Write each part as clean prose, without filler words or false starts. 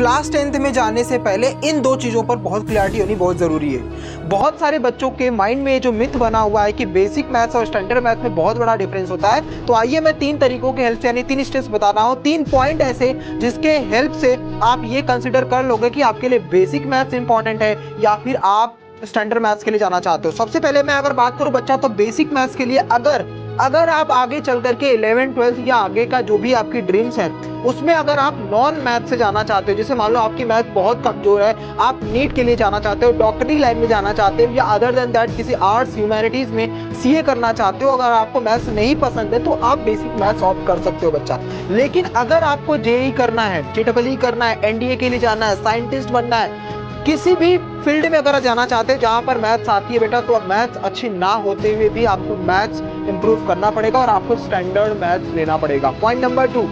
Class 10th में जाने से पहले इन दो चीज़ों पर बहुत क्लैरिटी होनी बहुत ज़रूरी है। बहुत सारे बच्चों के माइंड में जो मिथ बना हुआ है कि बेसिक मैथ्स और स्टैंडर्ड मैथ्स में बहुत बड़ा डिफरेंस होता है। तो आइए मैं 3 तरीकों के हेल्प से यानी 3 स्टेप्स बता रहा हूँ, 3 पॉइंट ऐसे जिसके हेल्प से आप ये कंसिडर कर लोगे कि आपके लिए बेसिक मैथ्स इंपॉर्टेंट है या फिर आप स्टैंडर्ड मैथ्स के लिए जाना चाहते हो। सबसे पहले मैं अगर बात करूं बच्चा, तो बेसिक मैथ्स के लिए अगर आप आगे चल करके 11th 12th या आगे का जो भी आपकी ड्रीम्स है उसमें अगर आप नॉन मैथ से जाना चाहते हो, जैसे मान लो आपकी मैथ बहुत कमजोर है, आप नीट के लिए जाना चाहते हो, डॉक्टरी लाइन में जाना चाहते हो या अदर देन दैट किसी आर्ट्स ह्यूमैनिटीज में सीए करना चाहते हो, अगर आपको मैथ्स नहीं पसंद है तो आप बेसिक मैथ्स ऑप्ट कर सकते हो बच्चा। लेकिन अगर आपको जेई करना है, जेईई करना है, एनडीए के लिए जाना है, साइंटिस्ट बनना है, किसी भी फील्ड में अगर जाना चाहते हैं जहां पर मैथ्स आती है बेटा, तो मैथ्स अच्छी ना होते हुए भी आपको मैथ्स इंप्रूव करना पड़ेगा और आपको स्टैंडर्ड मैथ्स लेना पड़ेगा। Point number 2,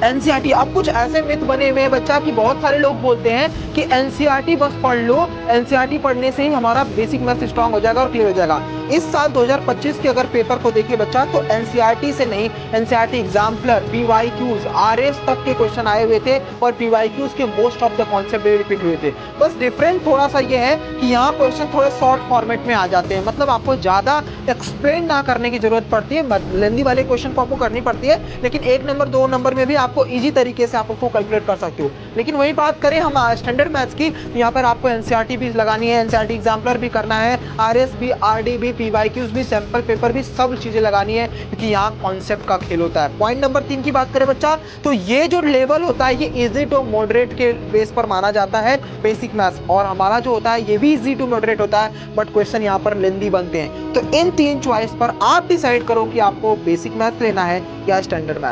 NCERT. अब कुछ ऐसे मिथ बने हुए हैं बच्चा कि बहुत सारे लोग बोलते हैं कि एनसीईआरटी बस पढ़ लो, एनसीईआरटी पढ़ने से ही हमारा बेसिक मैथ स्ट्रांग हो जाएगा और क्लियर हो जाएगा। इस साल 2025 के अगर पेपर को देखिए बच्चा, तो एनसीईआरटी से नहीं, एनसीईआरटी एग्जाम्पलर, पीवाईक्यूज, आरएस तक के क्वेश्चन आए हुए थे और पीवाईक्यूज के most of the concept repeat हुए थे। बस डिफरेंस थोड़ा सा ये है कि यहाँ क्वेश्चन थोड़े शॉर्ट फॉर्मेट में आ जाते हैं, मतलब आपको ज्यादा एक्सप्लेन ना करने की जरूरत पड़ती है। लेंदी वाले क्वेश्चन को आपको करनी पड़ती है, लेकिन 1 नंबर 2 नंबर में भी आपको इजी तरीके से आप उसको कैलकुलेट कर सकते हो। लेकिन वही बात करें हम स्टैंडर्ड मैथ्स की, यहाँ पर आपको एनसीईआरटी भी लगानी है, एनसीईआरटी एग्जाम्पलर भी करना है, आरएस भी, आरडी भी, पीवाईक्यूज भी, सैंपल पेपर भी, सब चीजें लगानी है क्योंकि यहाँ कॉन्सेप्ट का खेल होता है। पॉइंट नंबर 3 की बात करें बच्चा, तो ये जो लेवल होता है ये इजी टू मॉडरेट के बेस पर माना जाता है बेसिक मैथ्स, और हमारा जो होता है ये भी इजी टू मॉडरेट होता है, बट क्वेश्चन यहाँ पर लेंदी बनते हैं। तो इन 3 चॉइस पर आप डिसाइड करो कि आपको बेसिक मैथ्स लेना है या स्टैंडर्ड मैथ्स।